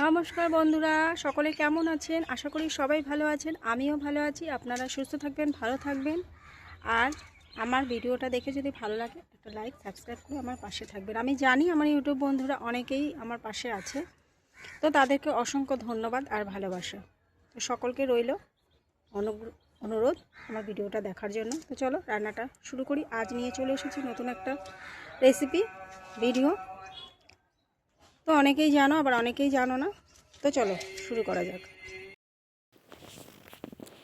নমস্কার বন্ধুরা, সকলে কেমন আছেন? আশা করি সবাই ভালো আছেন। আমিও ভালো আছি। আপনারা সুস্থ থাকবেন, ভালো থাকবেন। আর আমার ভিডিওটা দেখে যদি ভালো লাগে একটা লাইক সাবস্ক্রাইব করে আমার পাশে থাকবেন। আমি জানি আমার ইউটিউব বন্ধুরা অনেকেই আমার পাশে আছে, তো তাদেরকে অসংখ্য ধন্যবাদ আর ভালোবাসা। তো সকলকে রইল অনুরোধ আমার ভিডিওটা দেখার জন্য। তো চলো রান্নাটা শুরু করি। আজ নিয়ে চলে এসেছি নতুন একটা রেসিপি ভিডিও। তো অনেকেই জানো, আবার অনেকেই জানো না। তো চলো শুরু করা যাক।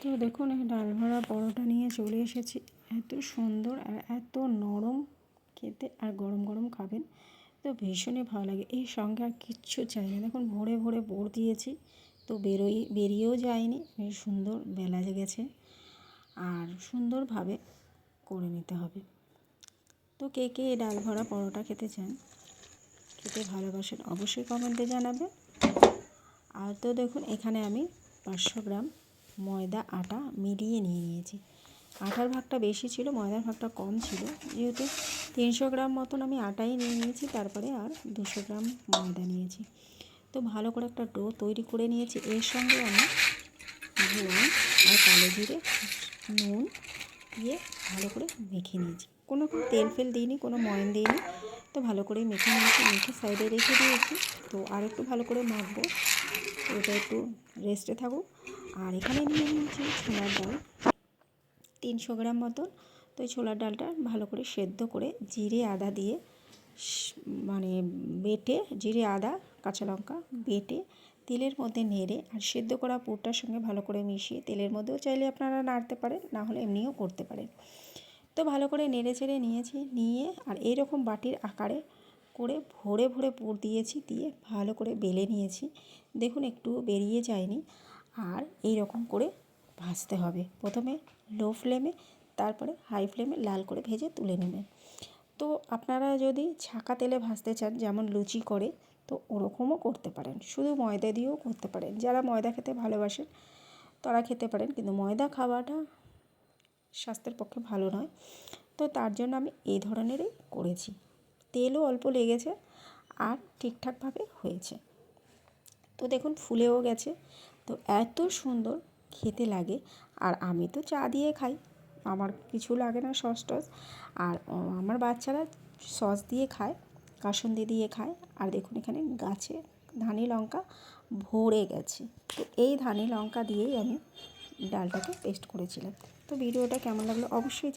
তো দেখুন, এই ডাল ভরা পরোটা নিয়ে চলে এসেছি। এত সুন্দর আর এত নরম খেতে, আর গরম গরম খাবেন তো ভীষণই ভালো লাগে। এর সঙ্গে আর কিচ্ছু চাই না। দেখুন ভরে ভরে বোর দিয়েছি, তো বেরিয়েও যায়নি। বেশ সুন্দর বেলা গেছে, আর সুন্দরভাবে করে নিতে হবে। তো কে কে এই ডাল ভরা পরোটা খেতে চান, খেতে ভালোবাসেন, অবশ্যই কমেন্টে জানাবে। আর তো দেখুন, এখানে আমি 500 গ্রাম ময়দা আটা মিলিয়ে নিয়েছি। আটার ভাগটা বেশি ছিল, ময়দার ভাগটা কম ছিল। যেহেতু 300 গ্রাম মতন আমি আটাই নিয়েছি, তারপরে আর 200 গ্রাম ময়দা নিয়েছি। তো ভালো করে একটা ডো তৈরি করে নিয়েছি। এর সঙ্গে আমি জোয়ান আর কালো জিরে, নুন দিয়ে ভালো করে মেখে নিয়েছি। কোনো তেল ফেল দিইনি, কোনো ময়ান দিইনি। তো ভালো করে মেখে নিয়েছি, মেখে সাইডে রেখে দিয়েছি। তো আর একটু ভালো করে মাখবো, তো এটা একটু রেস্টে থাকুক। আর এখানে নিয়ে নিয়েছি ছোলার ডাল 300 গ্রাম মতন। তো এই ছোলার ডালটা ভালো করে সেদ্ধ করে জিরে আদা দিয়ে মানে বেটে, জিরে আদা কাঁচা লঙ্কা বেটে তেলের মধ্যে নেড়ে আর সেদ্ধ করা পুরটার সঙ্গে ভালো করে মিশিয়ে, তেলের মধ্যেও চাইলে আপনারা নাড়তে পারেন, না হলে এমনিও করতে পারেন। তো ভালো করে নেড়ে চেড়ে নিয়েছি, নিয়ে আর এইরকম বাটির আকারে করে ভরে ভরে পুর দিয়েছি, দিয়ে ভালো করে বেলে নিয়েছি। দেখুন একটু বেরিয়ে যায়নি। আর এই রকম করে ভাজতে হবে, প্রথমে লো ফ্লেমে, তারপরে হাই ফ্লেমে লাল করে ভেজে তুলে নেবেন। তো আপনারা যদি ছাঁকা তেলে ভাজতে চান, যেমন লুচি করে, তো ওরকমও করতে পারেন, শুধু ময়দা দিয়েও করতে পারেন। যারা ময়দা খেতে ভালোবাসেন তারা খেতে পারেন, কিন্তু ময়দা খাওয়াটা স্বাস্থ্যের পক্ষে ভালো নয়। তো তার জন্য আমি এই ধরনেরই করেছি। তেলও অল্প লেগেছে আর ঠিকঠাকভাবে হয়েছে। তো দেখুন ফুলেও গেছে। তো এত সুন্দর খেতে লাগে। আর আমি তো চা দিয়ে খাই, আমার কিছু লাগে না সস টস। আর আমার বাচ্চারা সস দিয়ে খায়, কাসুন্দি দিয়ে খায়। আর দেখুন এখানে গাছে ধানি লঙ্কা ভরে গেছে। তো এই ধানি লঙ্কা দিয়েই আমি ডালটাকে পেস্ট করেছিলাম। তো ভিডিওটা কেমন লাগলো অবশ্যই